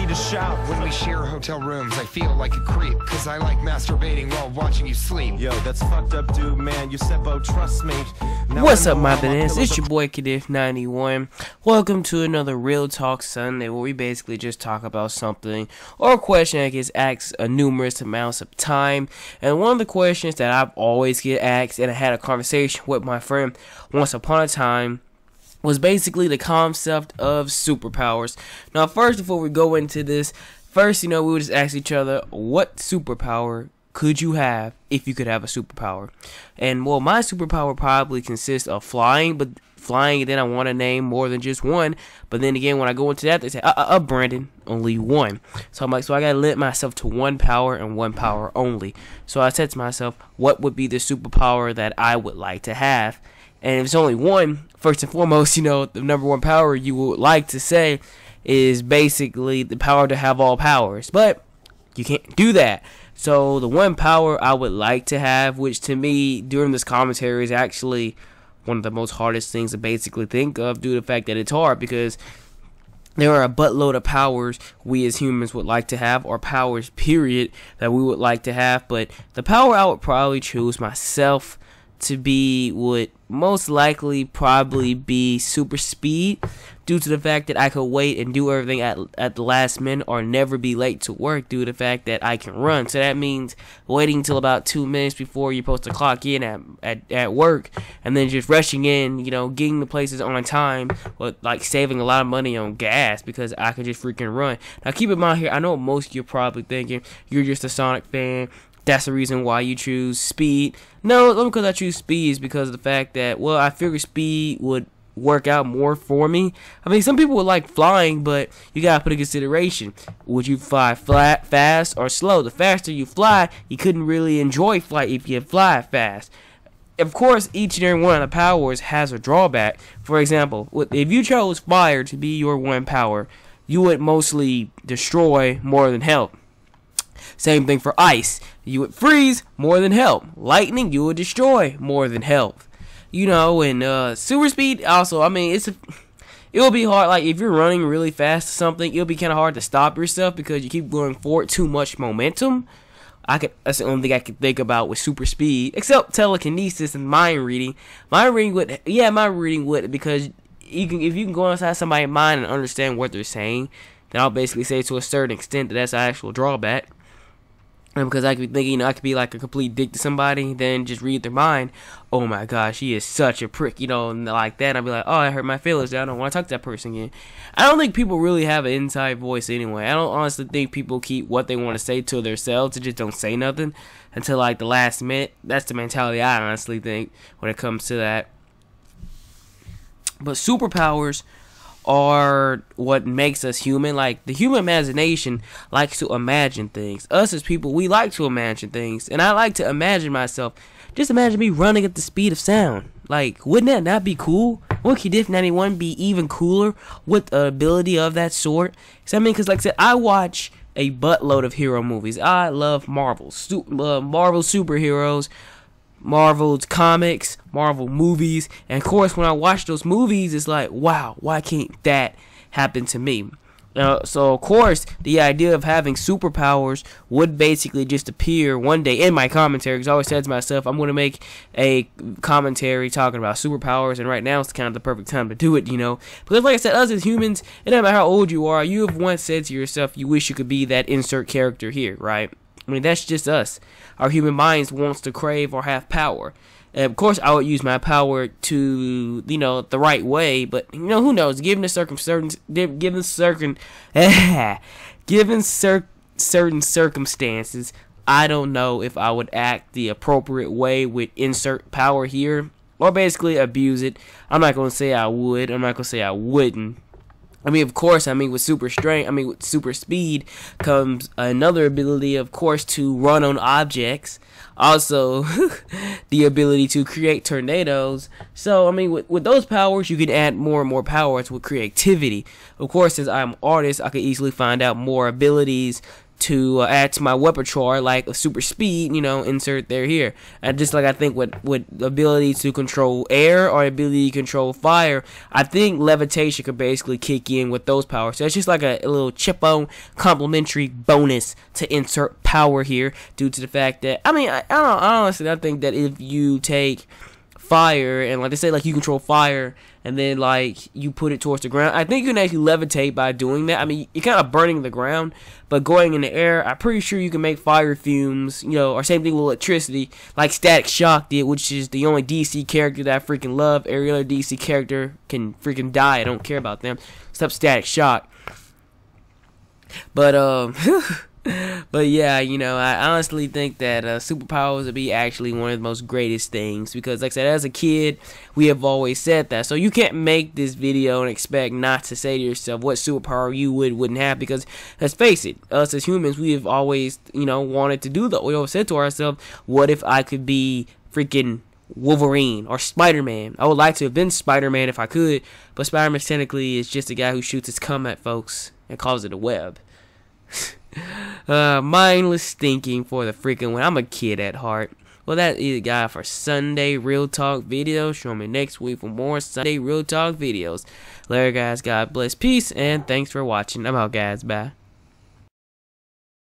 me to shout. When we share hotel rooms, I feel like a creep, cause I like masturbating while watching you sleep. Yo, that's fucked up, dude, man. Yusepo, trust me. What's up, my bananas? It's your boy Kdhif91. Welcome to another Real Talk Sunday, where we basically just talk about something or a question that gets asked a numerous amounts of time. And one of the questions that I've always get asked, and I had a conversation with my friend once upon a time, was basically the concept of superpowers. Now, first, before we go into this, we would just ask each other, what superpower could you have if you could have a superpower? And, well, my superpower probably consists of flying, but flying, then I want to name more than just one. But then again, when I go into that, they say, Brandon, only one. So I'm like, so I got to limit myself to one power and one power only. So I said to myself, what would be the superpower that I would like to have? And if it's only one, first and foremost, the number one power you would like to say is basically the power to have all powers. But you can't do that. So the one power I would like to have, which to me during this commentary is actually one of the most hardest things to basically think of, due to the fact that it's hard, because there are a buttload of powers we as humans would like to have, or powers period that we would like to have. But the power I would probably choose myself to be would most likely probably be super speed, due to the fact that I could wait and do everything at the last minute, or never be late to work due to the fact that I can run. So that means waiting till about 2 minutes before you're supposed to clock in at work, and then just rushing in, getting the places on time, but like saving a lot of money on gas because I could just freaking run. Now keep in mind here, I know most of you are probably thinking you're just a Sonic fan. That's the reason why you choose speed. No, not because I choose speed, is because of the fact that, well, I figured speed would work out more for me. I mean, some people would like flying, but you gotta put in consideration. Would you fly fast or slow? The faster you fly, you couldn't really enjoy flight if you fly fast. Of course, each and every one of the powers has a drawback. For example, if you chose fire to be your one power, you would mostly destroy more than help. Same thing for ice. You would freeze more than help. Lightning, you would destroy more than help. And super speed also, I mean, it'll be hard. Like, if you're running really fast or something, it'll be kind of hard to stop yourself because you keep going forward, too much momentum. That's the only thing I can think about with super speed, except telekinesis and mind reading. Mind reading would, because if you can go inside somebody's mind and understand what they're saying, then I'll basically say to a certain extent that that's an actual drawback. Because I could be thinking, I could be like a complete dick to somebody, then just read their mind. Oh my gosh, he is such a prick, and like that. I'd be like, oh, I hurt my feelings. I don't want to talk to that person again. I don't think people really have an inside voice anyway. I don't honestly think people keep what they want to say to themselves. They just don't say nothing until like the last minute. That's the mentality I honestly think when it comes to that. But superpowers are what makes us human. Like, the human imagination likes to imagine things. Us as people, we like to imagine things, and I like to imagine myself. Just imagine me running at the speed of sound. Like, wouldn't that not be cool? Wouldn't Kdhif91 be even cooler with the ability of that sort? Because like I said, I watch a buttload of hero movies. I love Marvel superheroes, Marvel's comics, Marvel movies, and of course when I watch those movies, it's like, wow, why can't that happen to me? So of course the idea of having superpowers would basically just appear one day in my commentary, because I always said to myself, I'm going to make a commentary talking about superpowers, and right now it's kind of the perfect time to do it, because like I said, us as humans, it doesn't matter how old you are, you have once said to yourself, you wish you could be that insert character here, right? I mean, that's just us. Our human minds wants to crave or have power. And of course, I would use my power to, the right way. But, who knows? Given certain circumstances, I don't know if I would act the appropriate way with insert power here, or basically abuse it. I'm not going to say I would. I'm not going to say I wouldn't. I mean, of course, with super strength, with super speed comes another ability, of course, to run on objects. Also, the ability to create tornadoes. So, with those powers, you can add more and more powers with creativity. Of course, since I'm an artist, I could easily find out more abilities to add to my repertoire, like a super speed, insert there here. And just like I think with ability to control air or ability to control fire, I think levitation could basically kick in with those powers. So it's just like a little chippo complimentary bonus to insert power here, due to the fact that I honestly think that if you take fire and like they say, like you control fire and then like you put it towards the ground, I think you can actually levitate by doing that. You're kind of burning the ground, but going in the air, I'm pretty sure you can make fire fumes, or same thing with electricity, like Static Shock did, which is the only DC character that I freaking love. Every other DC character can freaking die. I don't care about them except Static Shock. But But yeah, I honestly think that superpowers would be actually one of the most greatest things, because like I said, as a kid, we have always said that. So you can't make this video and expect not to say to yourself what superpower you wouldn't have, because let's face it, us as humans, we have always, wanted to do that. We always said to ourselves, what if I could be freaking Wolverine or Spider-Man? I would like to have been Spider-Man if I could, but Spider-Man technically is just a guy who shoots his cum at folks and calls it a web. Mindless thinking for the freaking win. I'm a kid at heart. Well, that is it, guys, for Sunday Real Talk videos. Show me next week for more Sunday Real Talk videos. Later, guys. God bless. Peace, and thanks for watching. I'm out, guys. Bye.